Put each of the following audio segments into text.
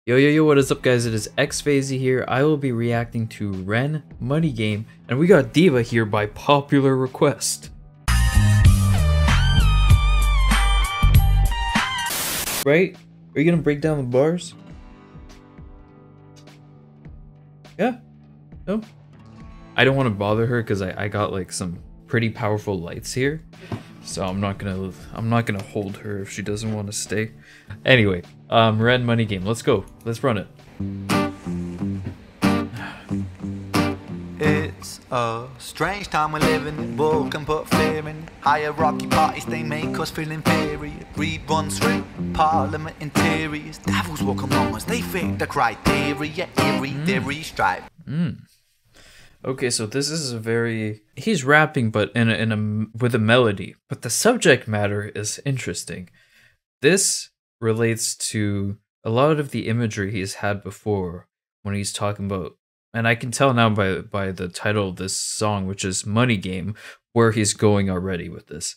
Yo, what is up guys? It is xFayze here. I will be reacting to REN Money Game, and we got Diva here by popular request. Right? Are you gonna break down the bars? Yeah? No? I don't want to bother her because I got like some pretty powerful lights here. So I'm not gonna hold her if she doesn't want to stay. Anyway, REN Money Game. Let's go. Let's run it. It's a strange time we're living in. War can put fear in. Hierarchy parties, they make us feel inferior. Greed runs through parliament interiors. Devils walk among us, they fit the criteria. Eerie theory stripe. Okay, so this is a very... He's rapping, but with a melody. But the subject matter is interesting. This relates to a lot of the imagery he's had before when he's talking about... And I can tell now by the title of this song, which is Money Game, where he's going already with this.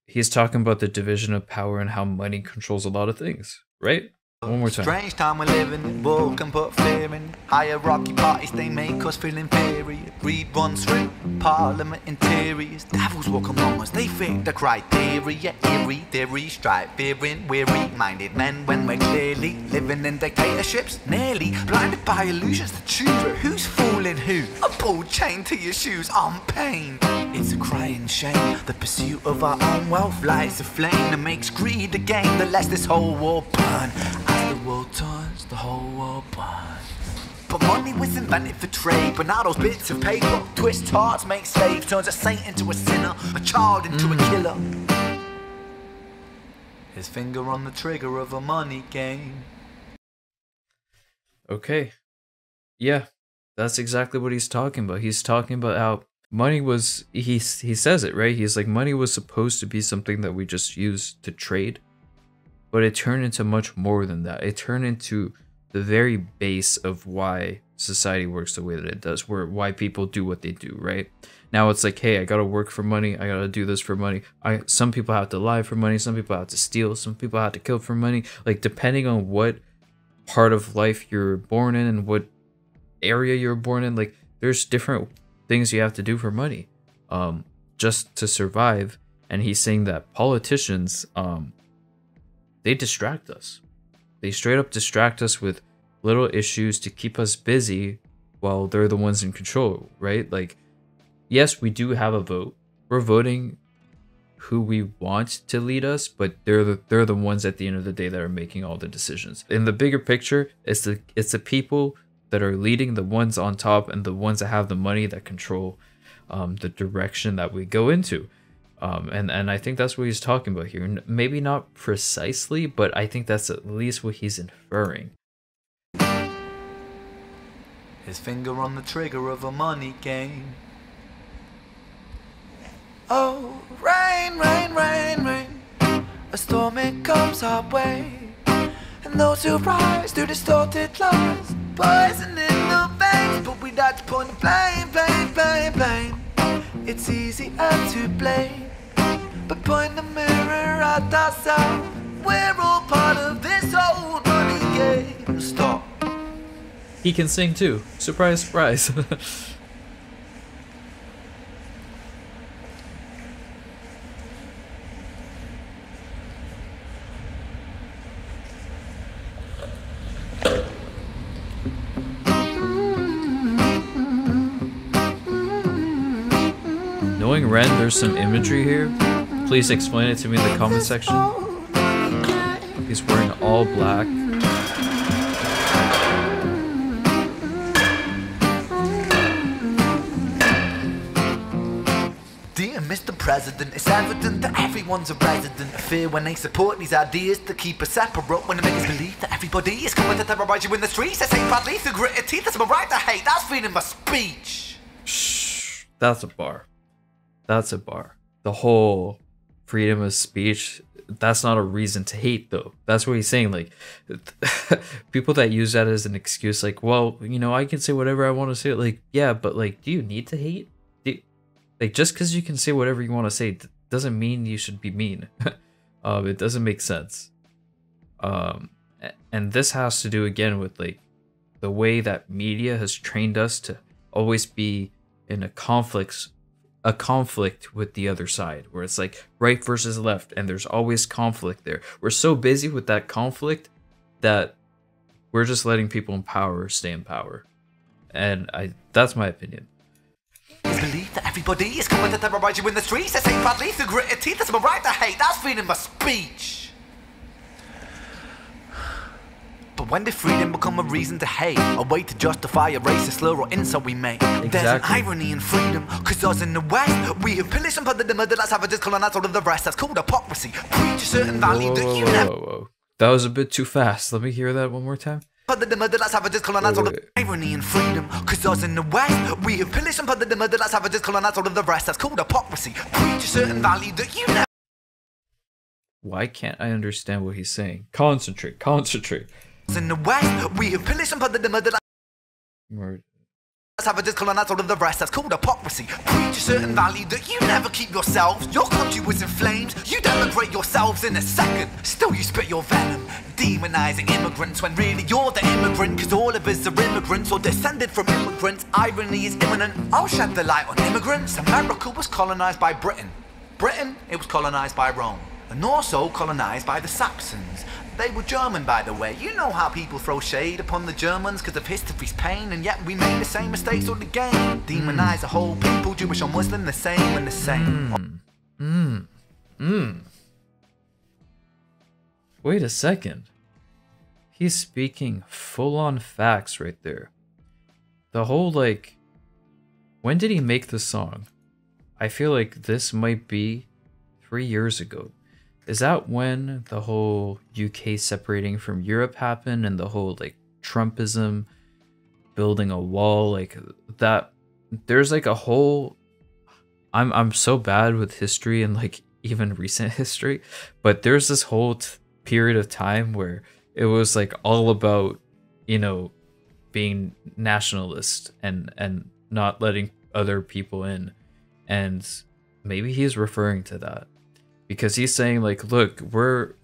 He's talking about the division of power and how money controls a lot of things, right? One more time. Strange time we're living in. War can put fear in. Hierarchy parties, they make us feel inferior. Greed runs through parliament interiors. Devils walk among us, they fit the criteria. Eerie theory stripe, fearing weary minded men when we're clearly living in dictatorships. Nearly blinded by illusions to choose who's fooling who. A ball chained to your shoes on pain. It's a crying shame. The pursuit of our own wealth lights a flame that makes greed a game that lets this whole war burn. As the world turns, the whole world burns. But money was invented for trade, but now those bits of paper twist hearts, make slaves, turns a saint into a sinner, a child into a killer. His finger on the trigger of a money game. Okay. Yeah, that's exactly what he's talking about. He's talking about how money was... He says it, right? He's like, money was supposed to be something that we just used to trade. But it turned into much more than that. It turned into the very base of why society works the way that it does, why people do what they do, right? Now it's like, hey, I gotta work for money, I gotta do this for money. Some people have to lie for money, some people have to steal, some people have to kill for money. Like, depending on what part of life you're born in and what area you're born in, like, there's different things you have to do for money, just to survive. And he's saying that politicians, they distract us. They straight up distract us with little issues to keep us busy while they're the ones in control, right? Like, yes, we do have a vote. We're voting who we want to lead us, but they're the ones at the end of the day that are making all the decisions. In the bigger picture, it's the people that are leading, the ones on top, and the ones that have the money that control the direction that we go into. And I think that's what he's talking about here. Maybe not precisely, but I think that's at least what he's inferring. His finger on the trigger of a money game. Oh, rain, rain, rain, rain. A storm, it comes our way. And those who rise through distorted lies, poison in the veins. But we like to point the blame, blame, blame, blame. It's easier to blame, but point the mirror at ourselves. We're all part of this old money game. Stop. He can sing too. Surprise, surprise. Knowing REN, there's some imagery here. Please explain it to me in the comment section. He's wearing all black. Dear Mr. President, it's evident that everyone's a resident of fear when they support these ideas to keep us separate. When they make us believe that everybody is coming to terrorize you in the streets. They say badly through gritted teeth. That's my right to hate. That's feeding my speech. Shh, that's a bar. That's a bar. The whole freedom of speech, that's not a reason to hate, though. That's what he's saying. Like, people that use that as an excuse, like, well, you know, I can say whatever I want to say. Like, yeah, but like, do you need to hate? Like, just because you can say whatever you want to say doesn't mean you should be mean. It doesn't make sense. and this has to do again with like the way that media has trained us to always be in a conflict with the other side, where it's like right versus left, and there's always conflict there. We're so busy with that conflict that we're just letting people in power stay in power. And that's my opinion. Believe that everybody is coming to terrorize you in the streets. They say badly through gritted teeth. That's my right to hate. That's freedom of speech. But when did freedom become a reason to hate? A way to justify a racist slur or insult we make? Exactly. There's an irony in freedom, cause us in the West, we have pillaged and plundered the murder that savages colonized all of the rest. That's called hypocrisy. Preach a certain value that you never... Whoa. That was a bit too fast. Let me hear that one more time. Plundered the murder that savages colonized all of the irony in freedom, cause us in the West, we have pillaged and plundered the murder that savages colonized all of the rest. That's called hypocrisy. Preach a certain value that you never... Why can't I understand what he's saying? Concentrate. In the West, we have pillaged and plundered the murder that savages colonized all of the rest. That's called hypocrisy. Preach a certain value that you never keep yourselves. Your country was in flames. You denigrate yourselves in a second. Still you spit your venom, demonizing immigrants when really you're the immigrant. Cause all of us are immigrants or descended from immigrants. Irony is imminent. I'll shed the light on immigrants. America was colonized by Britain. Britain, it was colonized by Rome. And also colonized by the Saxons. They were German, by the way. You know how people throw shade upon the Germans because of history's pain, and yet we made the same mistakes all again. Demonize a whole people, Jewish or Muslim, the same and the same. Wait a second. He's speaking full-on facts right there. The whole, like... When did he make the song? I feel like this might be 3 years ago. Is that when the whole UK separating from Europe happened and the whole like Trumpism building a wall like that? There's like a whole... I'm so bad with history and like even recent history, but there's this whole period of time where it was like all about, you know, being nationalist and not letting other people in. And maybe he's referring to that. Because he's saying like, look, we're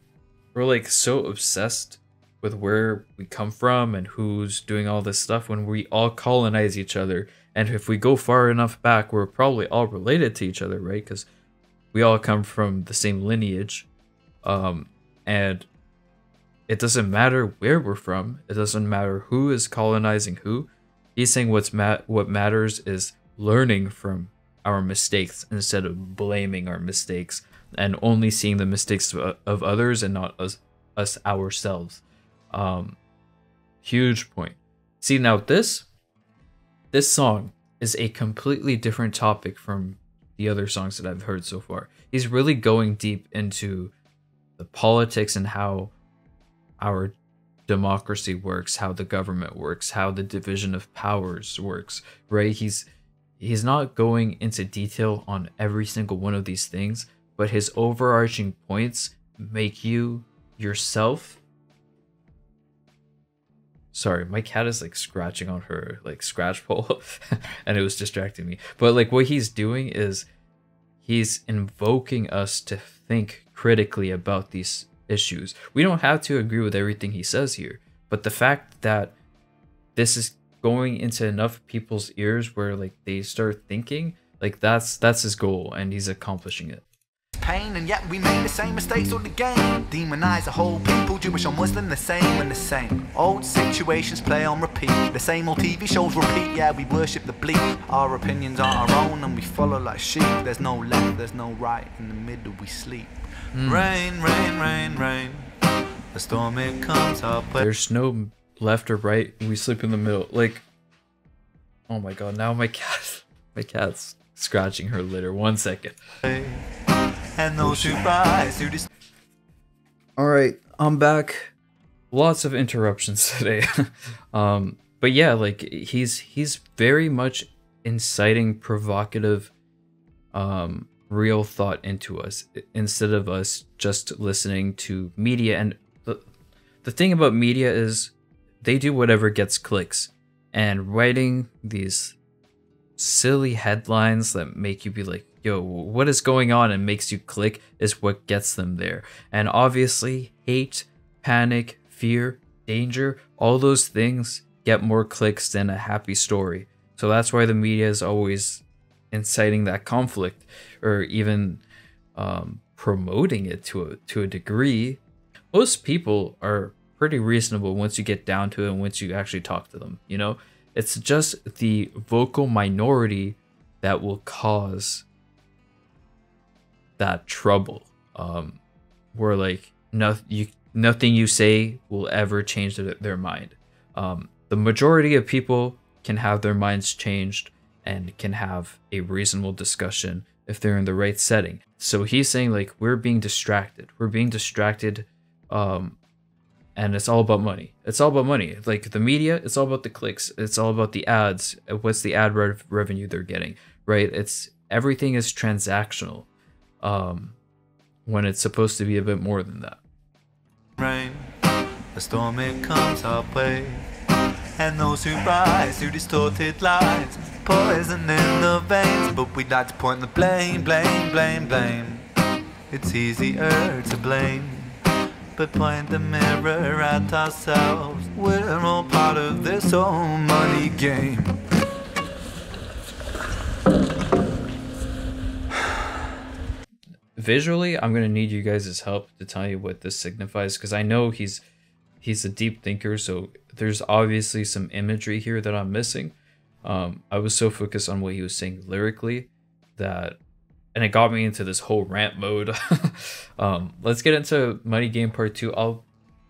like so obsessed with where we come from and who's doing all this stuff when we all colonize each other. And if we go far enough back, we're probably all related to each other, right? Because we all come from the same lineage. And it doesn't matter where we're from. It doesn't matter who is colonizing who. He's saying what matters is learning from our mistakes instead of blaming our mistakes. And only seeing the mistakes of others and not us ourselves. Huge point. See, now this song is a completely different topic from the other songs that I've heard so far. He's really going deep into the politics and how our democracy works, how the government works, how the division of powers works, right? He's not going into detail on every single one of these things, but his overarching points make you yourself... Sorry, my cat is like scratching on her like scratch pole and it was distracting me. But like what he's doing is he's invoking us to think critically about these issues. We don't have to agree with everything he says here, but the fact that this is going into enough people's ears where like they start thinking, like that's his goal and he's accomplishing it. Pain, and yet we made the same mistakes all again. Demonize a whole people, Jewish or Muslim, the same and the same. Old situations play on repeat. The same old TV shows repeat. Yeah, we worship the bleak. Our opinions are our own and we follow like sheep. There's no left, there's no right. In the middle we sleep. Rain, rain, rain, rain. The storm it comes up. There's no left or right. We sleep in the middle. Like, oh my god, now my cat's scratching her litter. 1 second. And those who rise to this. Alright, I'm back. Lots of interruptions today. But yeah, like he's very much inciting provocative real thought into us instead of us just listening to media. And the thing about media is they do whatever gets clicks, and writing these silly headlines that make you be like, yo, what is going on, and makes you click is what gets them there. And obviously hate, panic, fear, danger, all those things get more clicks than a happy story. So that's why the media is always inciting that conflict, or even promoting it to a degree. Most people are pretty reasonable once you get down to it and once you actually talk to them, you know? It's just the vocal minority that will cause that trouble. Where like nothing you say will ever change their mind. The majority of people can have their minds changed and can have a reasonable discussion if they're in the right setting. So he's saying like we're being distracted. We're being distracted, and it's all about money. It's all about money. Like the media, it's all about the clicks. It's all about the ads. What's the ad revenue they're getting, right? It's everything is transactional, when it's supposed to be a bit more than that. Rain, a storm it comes our way, and those who rise through distorted lines, poison in the veins, but we'd like to point the blame. It's easier to blame, but point the mirror at ourselves. We're all part of this whole money game. Visually, I'm gonna need you guys' help to tell you what this signifies, because I know he's a deep thinker, so there's obviously some imagery here that I'm missing. I was so focused on what he was saying lyrically that, and it got me into this whole rant mode. Let's get into Money Game Part 2.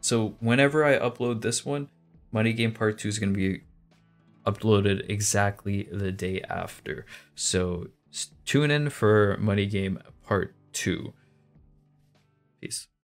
So whenever I upload this one, Money Game Part 2 is gonna be uploaded exactly the day after. So tune in for Money Game Part 2. Peace.